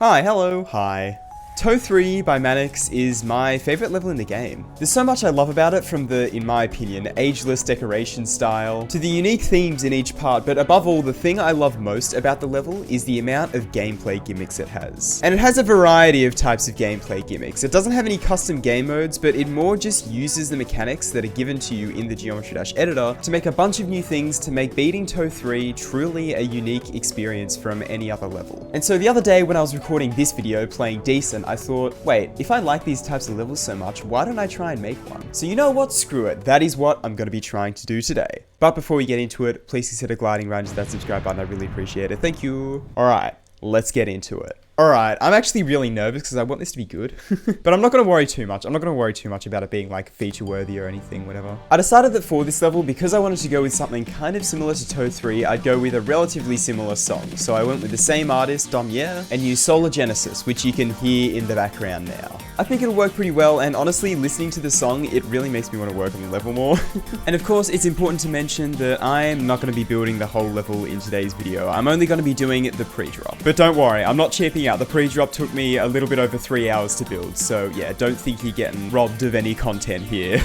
Hi, hello, hi. Toe 3 by Mannix is my favorite level in the game. There's so much I love about it, from the, in my opinion, ageless decoration style, to the unique themes in each part, but above all, the thing I love most about the level is the amount of gameplay gimmicks it has. And it has a variety of types of gameplay gimmicks. It doesn't have any custom game modes, but it more just uses the mechanics that are given to you in the Geometry Dash editor to make a bunch of new things to make beating Toe 3 truly a unique experience from any other level. And so the other day when I was recording this video playing Decent, I thought, wait, if I like these types of levels so much, why don't I try and make one? So you know what, screw it, that is what I'm going to be trying to do today. But before we get into it, please consider gliding right into that subscribe button, I really appreciate it, thank you. Alright, let's get into it. Alright, I'm actually really nervous because I want this to be good. But I'm not going to worry too much. I'm not going to worry too much about it being like feature worthy or anything, whatever. I decided that for this level, because I wanted to go with something kind of similar to Toe 3, I'd go with a relatively similar song. So I went with the same artist, Domye, and used Solar Genesis, which you can hear in the background now. I think it'll work pretty well, and honestly, listening to the song, it really makes me want to work on the level more. And of course, it's important to mention that I'm not going to be building the whole level in today's video. I'm only going to be doing the pre-drop. But don't worry, I'm not cheaping out. The pre-drop took me a little bit over 3 hours to build, so yeah, don't think you're getting robbed of any content here.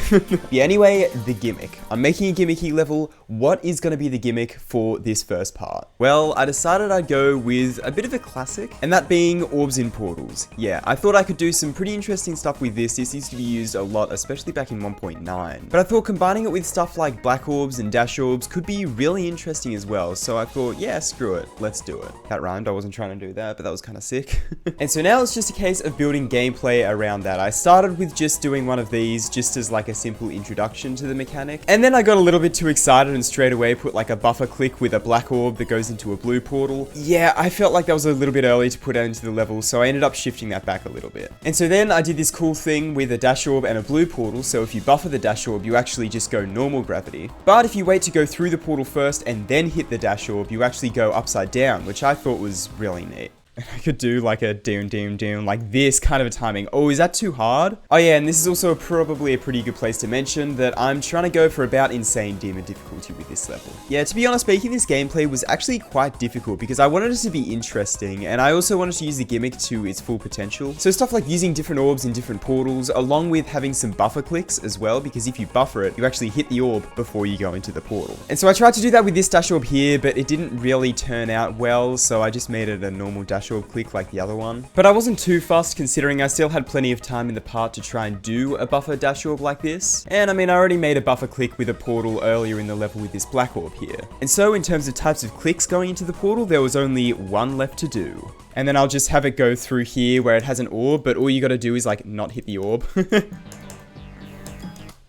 Yeah, anyway, the gimmick. I'm making a gimmicky level. What is going to be the gimmick for this first part? Well, I decided I'd go with a bit of a classic, and that being orbs in portals. Yeah, I thought I could do some pretty interesting stuff with this. This used to be used a lot, especially back in 1.9. But I thought combining it with stuff like black orbs and dash orbs could be really interesting as well, so I thought, yeah, screw it, let's do it. That rhymed, I wasn't trying to do that, but that was kind of sick. And so now it's just a case of building gameplay around that. I started with just doing one of these just as like a simple introduction to the mechanic. And then I got a little bit too excited and straight away put like a buffer click with a black orb that goes into a blue portal. Yeah, I felt like that was a little bit early to put it into the level, so I ended up shifting that back a little bit. And so then I did this cool thing with a dash orb and a blue portal, so if you buffer the dash orb, you actually just go normal gravity. But if you wait to go through the portal first and then hit the dash orb, you actually go upside down, which I thought was really neat. And I could do like a doom, like this kind of a timing. Oh, is that too hard? Oh yeah, and this is also probably a pretty good place to mention that I'm trying to go for about insane demon difficulty with this level. Yeah, to be honest, making this gameplay was actually quite difficult because I wanted it to be interesting, and I also wanted to use the gimmick to its full potential. So stuff like using different orbs in different portals, along with having some buffer clicks as well, because if you buffer it, you actually hit the orb before you go into the portal. And so I tried to do that with this dash orb here, but it didn't really turn out well, so I just made it a normal dash orb click like the other one. But I wasn't too fussed, considering I still had plenty of time in the part to try and do a buffer dash orb like this. And I mean, I already made a buffer click with a portal earlier in the level with this black orb here. And so in terms of types of clicks going into the portal, there was only one left to do. And then I'll just have it go through here where it has an orb, but all you gotta do is like not hit the orb.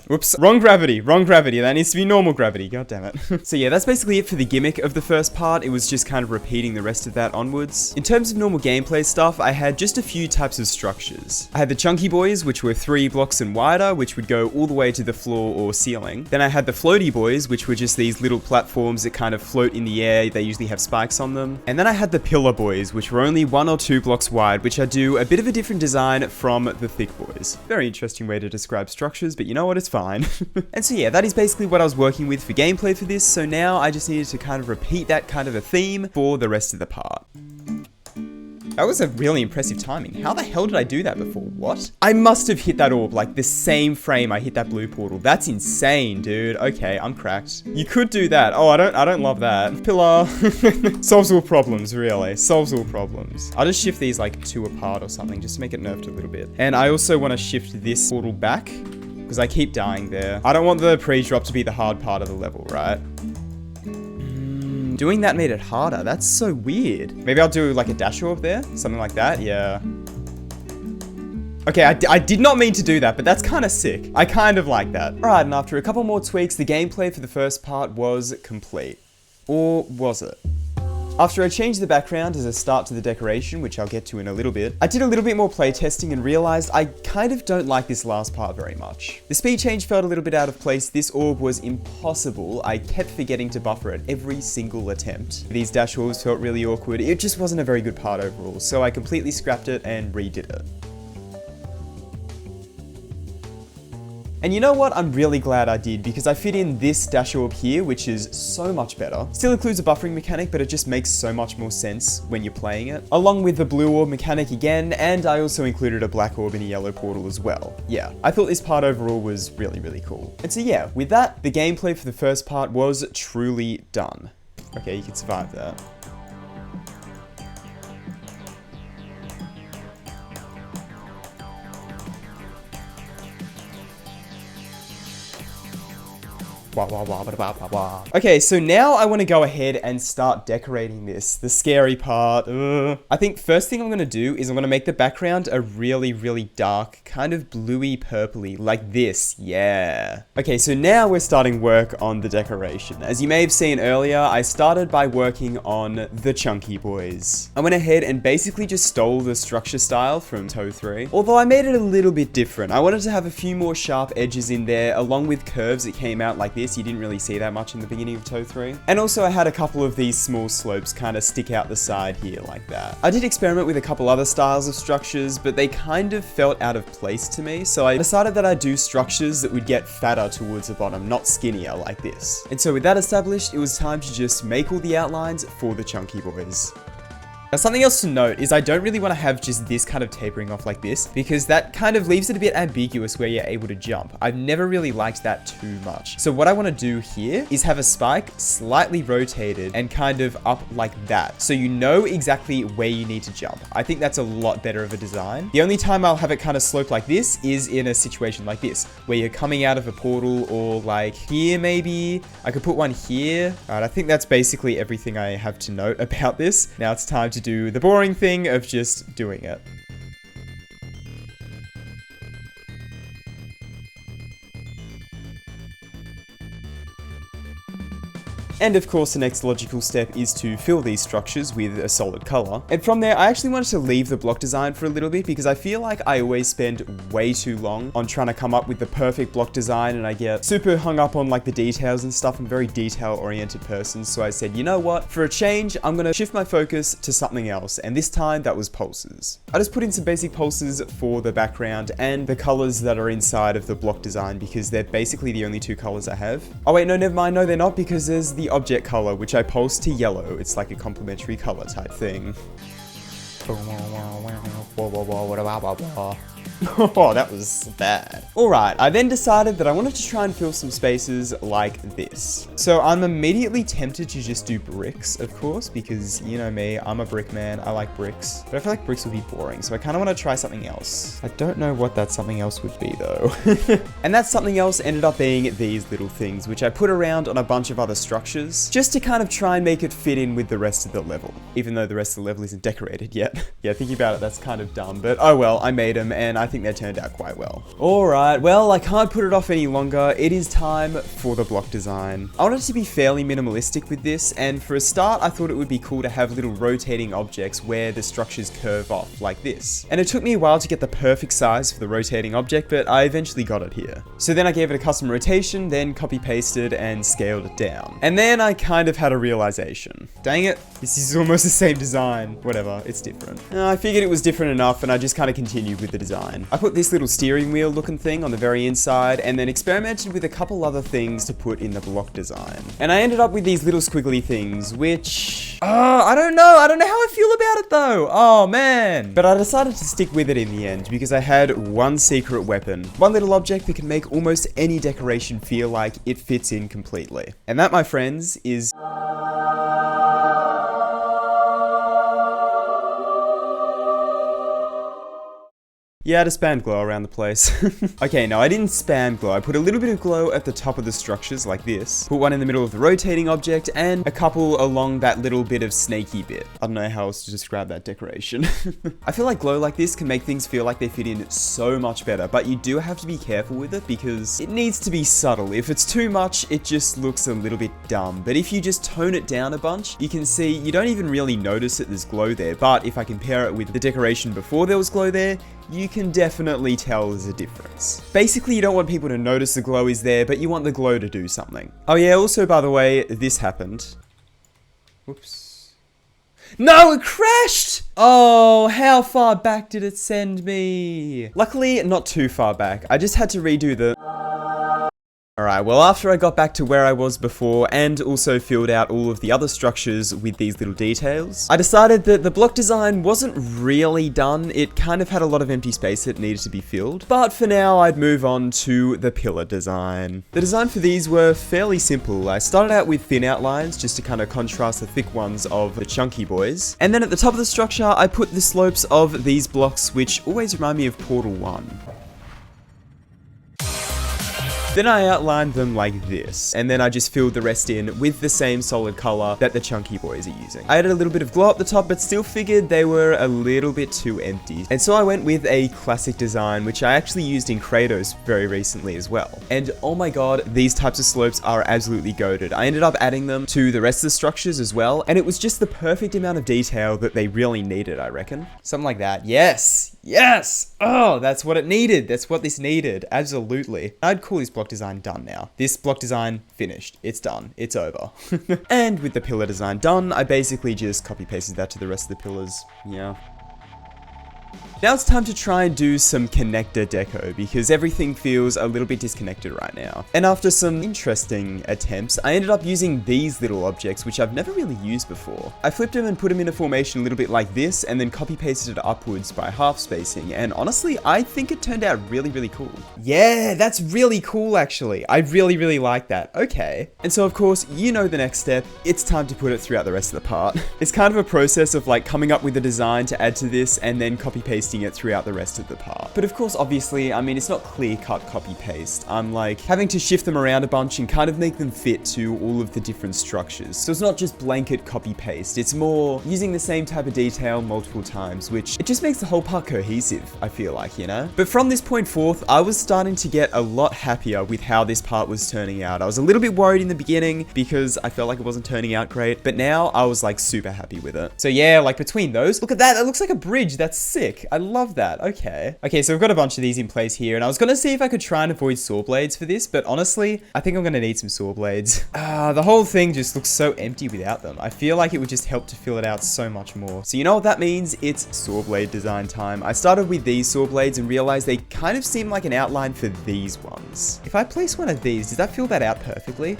Whoops, wrong gravity, that needs to be normal gravity, god damn it. So yeah, that's basically it for the gimmick of the first part. It was just kind of repeating the rest of that onwards. In terms of normal gameplay stuff, I had just a few types of structures. I had the chunky boys, which were 3 blocks and wider, which would go all the way to the floor or ceiling. Then I had the floaty boys, which were just these little platforms that kind of float in the air. They usually have spikes on them. And then I had the pillar boys, which were only 1 or 2 blocks wide, which I do a bit of a different design from the thick boys. Very interesting way to describe structures, but you know what, it's fine. And so yeah, that is basically what I was working with for gameplay for this, so now I just needed to kind of repeat that kind of a theme for the rest of the part. That was a really impressive timing. How the hell did I do that before? What? I must have hit that orb like the same frame I hit that blue portal. That's insane, dude. Okay, I'm cracked. You could do that. Oh, I don't love that. Pillar. Solves all problems, really. Solves all problems. I'll just shift these like 2 apart or something just to make it nerfed a little bit. And I also want to shift this portal back because I keep dying there. I don't want the pre-drop to be the hard part of the level, right? Doing that made it harder. That's so weird. Maybe I'll do like a dash orb there? Something like that, yeah. Okay, I did not mean to do that, but that's kind of sick. I kind of like that. Alright, and after a couple more tweaks, the gameplay for the first part was complete. Or was it? After I changed the background as a start to the decoration, which I'll get to in a little bit, I did a little bit more playtesting and realized I kind of don't like this last part very much. The speed change felt a little bit out of place. This orb was impossible. I kept forgetting to buffer it every single attempt. These dash orbs felt really awkward. It just wasn't a very good part overall, so I completely scrapped it and redid it. And you know what? I'm really glad I did, because I fit in this dash orb here, which is so much better. Still includes a buffering mechanic, but it just makes so much more sense when you're playing it. Along with the blue orb mechanic again, and I also included a black orb and a yellow portal as well. Yeah, I thought this part overall was really, really cool. And so yeah, with that, the gameplay for the first part was truly done. Okay, you can survive that. Okay, so now I want to go ahead and start decorating this. The scary part. I think first thing I'm going to do is I'm going to make the background a really, really dark, kind of bluey purpley, like this. Yeah. Okay, so now we're starting work on the decoration. As you may have seen earlier, I started by working on the chunky boys. I went ahead and basically just stole the structure style from Toe 3, although I made it a little bit different. I wanted to have a few more sharp edges in there, along with curves that came out like this. You didn't really see that much in the beginning of Toe 3. And also I had a couple of these small slopes kind of stick out the side here like that. I did experiment with a couple other styles of structures, but they kind of felt out of place to me, so I decided that I'd do structures that would get fatter towards the bottom, not skinnier like this. And so with that established, it was time to just make all the outlines for the chunky boys. Now, something else to note is I don't really want to have just this kind of tapering off like this, because that kind of leaves it a bit ambiguous where you're able to jump. I've never really liked that too much. So what I want to do here is have a spike slightly rotated and kind of up like that, so you know exactly where you need to jump. I think that's a lot better of a design. The only time I'll have it kind of slope like this is in a situation like this, where you're coming out of a portal, or like here maybe. I could put one here. Alright, I think that's basically everything I have to note about this. Now it's time to do the boring thing of just doing it. And of course, the next logical step is to fill these structures with a solid color. And from there, I actually wanted to leave the block design for a little bit, because I feel like I always spend way too long on trying to come up with the perfect block design, and I get super hung up on like the details and stuff. I'm a very detail-oriented person, so I said, you know what? For a change, I'm gonna shift my focus to something else, and this time that was pulses. I just put in some basic pulses for the background and the colors that are inside of the block design, because they're basically the only two colors I have. Oh wait, no, never mind. No, they're not, because there's the object color, which I pulsed to yellow. It's like a complementary color type thing. Oh, that was bad. Alright, I then decided that I wanted to try and fill some spaces like this. So I'm immediately tempted to just do bricks, of course, because you know me, I'm a brick man, I like bricks. But I feel like bricks would be boring, so I kind of want to try something else. I don't know what that something else would be though. And that something else ended up being these little things, which I put around on a bunch of other structures, just to kind of try and make it fit in with the rest of the level, even though the rest of the level isn't decorated yet. Yeah, thinking about it, that's kind of dumb, but oh well, I made them, and I think they turned out quite well. Alright, well, I can't put it off any longer. It is time for the block design. I wanted to be fairly minimalistic with this, and for a start, I thought it would be cool to have little rotating objects where the structures curve off, like this. And it took me a while to get the perfect size for the rotating object, but I eventually got it here. So then I gave it a custom rotation, then copy-pasted and scaled it down. And then I kind of had a realization. Dang it, this is almost the same design. Whatever, it's different. I figured it was different enough, and I just kind of continued with the design. I put this little steering wheel looking thing on the very inside, and then experimented with a couple other things to put in the block design. And I ended up with these little squiggly things, which... I don't know how I feel about it though. Oh man. But I decided to stick with it in the end, because I had one secret weapon. One little object that can make almost any decoration feel like it fits in completely. And that, my friends, is... Yeah, I just spammed glow around the place. Okay, no, I didn't spam glow. I put a little bit of glow at the top of the structures like this. Put one in the middle of the rotating object and a couple along that little bit of snaky bit. I don't know how else to describe that decoration. I feel like glow like this can make things feel like they fit in so much better, but you do have to be careful with it because it needs to be subtle. If it's too much, it just looks a little bit dumb. But if you just tone it down a bunch, you can see you don't even really notice that there's glow there. But if I compare it with the decoration before there was glow there, you can definitely tell there's a difference. Basically, you don't want people to notice the glow is there, but you want the glow to do something. Oh yeah, also, by the way, this happened. Whoops. No, it crashed! Oh, how far back did it send me? Luckily, not too far back. I just had to redo the... Alright, well after I got back to where I was before and also filled out all of the other structures with these little details, I decided that the block design wasn't really done. It kind of had a lot of empty space that needed to be filled. But for now, I'd move on to the pillar design. The design for these were fairly simple. I started out with thin outlines just to kind of contrast the thick ones of the chunky boys. And then at the top of the structure, I put the slopes of these blocks, which always remind me of Portal 1. Then I outlined them like this, and then I just filled the rest in with the same solid color that the chunky boys are using. I added a little bit of glow up the top, but still figured they were a little bit too empty. And so I went with a classic design, which I actually used in Kratos very recently as well. And oh my god, these types of slopes are absolutely goated. I ended up adding them to the rest of the structures as well, and it was just the perfect amount of detail that they really needed, I reckon. Something like that. Yes! Yes! Oh, that's what it needed. That's what this needed. Absolutely. I'd call this block design done now. This block design finished. It's done. It's over. And with the pillar design done, I basically just copy pasted that to the rest of the pillars. Yeah. Now it's time to try and do some connector deco, because everything feels a little bit disconnected right now. And after some interesting attempts, I ended up using these little objects, which I've never really used before. I flipped them and put them in a formation a little bit like this, and then copy pasted it upwards by half spacing, and honestly, I think it turned out really, really cool. Yeah, that's really cool actually. I really, really like that. Okay. And so of course, you know the next step. It's time to put it throughout the rest of the part. It's kind of a process of like coming up with a design to add to this, and then copy pasting it throughout the rest of the part. But of course, obviously, I mean, it's not clear-cut copy-paste. I'm like having to shift them around a bunch and kind of make them fit to all of the different structures. So it's not just blanket copy-paste. It's more using the same type of detail multiple times, which it just makes the whole part cohesive, I feel like, you know? But from this point forth, I was starting to get a lot happier with how this part was turning out. I was a little bit worried in the beginning because I felt like it wasn't turning out great, but now I was like super happy with it. So yeah, like between those, look at that. That looks like a bridge. That's sick. I love that. Okay. Okay, so we've got a bunch of these in place here, and I was gonna see if I could try and avoid saw blades for this, but honestly, I think I'm gonna need some saw blades. The whole thing just looks so empty without them. I feel like it would just help to fill it out so much more. So you know what that means? It's saw blade design time. I started with these saw blades and realized they kind of seem like an outline for these ones. If I place one of these, does that fill that out perfectly?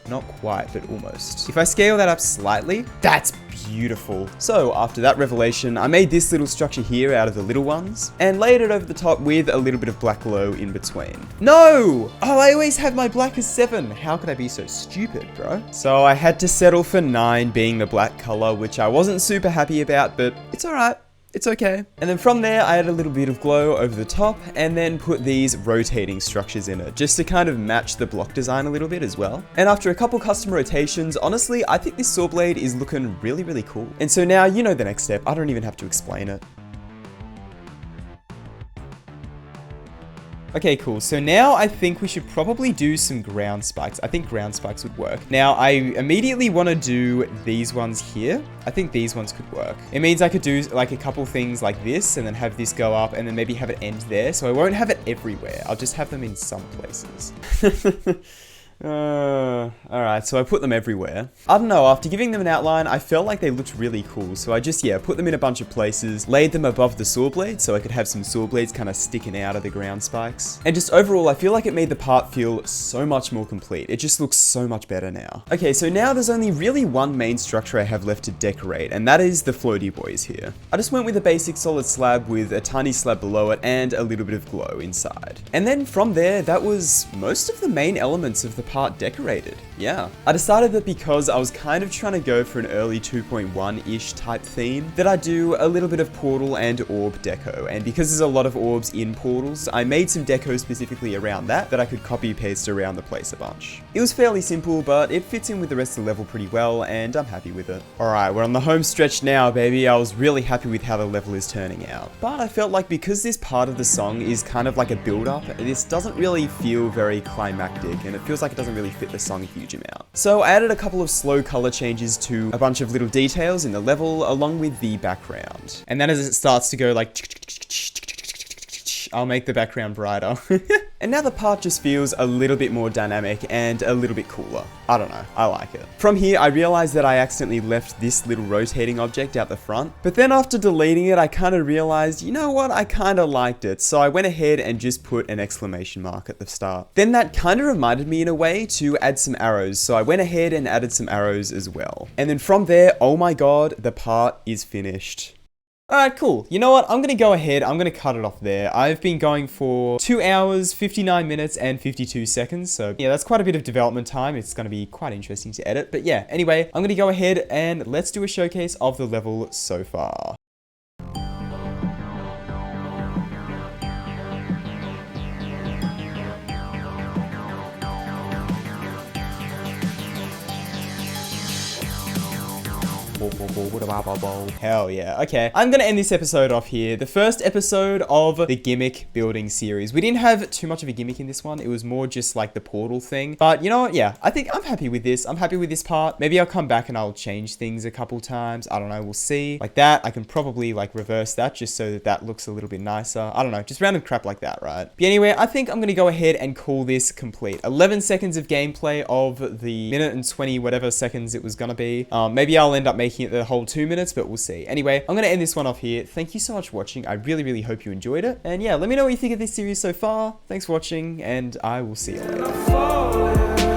Not quite, but almost. If I scale that up slightly, that's beautiful. So after that revelation, I made this little structure here out of the little ones and laid it over the top with a little bit of black glow in between. No! Oh, I always have my black as 7. How could I be so stupid, bro? So I had to settle for 9 being the black color, which I wasn't super happy about, but it's alright. It's okay. And then from there, I added a little bit of glow over the top and then put these rotating structures in it just to kind of match the block design a little bit as well. And after a couple custom rotations, honestly, I think this saw blade is looking really, really cool. And so now you know the next step. I don't even have to explain it. Okay, cool. So now I think we should probably do some ground spikes. I think ground spikes would work. Now, I immediately want to do these ones here. I think these ones could work. It means I could do like a couple things like this and then have this go up and then maybe have it end there. So I won't have it everywhere. I'll just have them in some places. Alright, so I put them everywhere. I don't know, after giving them an outline, I felt like they looked really cool, so I just, put them in a bunch of places, laid them above the saw blade so I could have some saw blades kind of sticking out of the ground spikes. And just overall, I feel like it made the part feel so much more complete. It just looks so much better now. Okay, so now there's only really one main structure I have left to decorate, and that is the floaty boys here. I just went with a basic solid slab with a tiny slab below it and a little bit of glow inside. And then from there, that was most of the main elements of the part decorated. Yeah. I decided that because I was kind of trying to go for an early 2.1-ish type theme, that I'd do a little bit of portal and orb deco. And because there's a lot of orbs in portals, I made some deco specifically around that I could copy paste around the place a bunch. It was fairly simple, but it fits in with the rest of the level pretty well, and I'm happy with it. Alright, we're on the home stretch now, baby. I was really happy with how the level is turning out. But I felt like because this part of the song is kind of like a build-up, this doesn't really feel very climactic, and it feels like it doesn't really fit the song a huge amount. So I added a couple of slow color changes to a bunch of little details in the level along with the background. And then as it starts to go like Shh, I'll make the background brighter. And now the part just feels a little bit more dynamic and a little bit cooler. I don't know, I like it. From here, I realized that I accidentally left this little rotating object out the front, but then after deleting it, I kind of realized, you know what, I kind of liked it, so I went ahead and just put an exclamation mark at the start. Then that kind of reminded me in a way to add some arrows, so I went ahead and added some arrows as well. And then from there, oh my god, the part is finished. Alright, cool. You know what? I'm going to go ahead. I'm going to cut it off there. I've been going for 2 hours, 59 minutes, and 52 seconds. So yeah, that's quite a bit of development time. It's going to be quite interesting to edit. But yeah, anyway, I'm going to go ahead and let's do a showcase of the level so far. Hell yeah. Okay, I'm gonna end this episode off here. The first episode of the gimmick building series. We didn't have too much of a gimmick in this one. It was more just like the portal thing. But you know what? Yeah, I think I'm happy with this. I'm happy with this part. Maybe I'll come back and I'll change things a couple times. I don't know. We'll see. Like that. I can probably like reverse that just so that that looks a little bit nicer. I don't know. Just random crap like that, right? But anyway, I think I'm gonna go ahead and call this complete. 11 seconds of gameplay of the minute and 20 whatever seconds it was gonna be. Maybe I'll end up making it the whole 2 minutes, but we'll see. Anyway, I'm gonna end this one off here. Thank you so much for watching. I really hope you enjoyed it. And yeah, let me know what you think of this series so far. Thanks for watching, and I will see you later.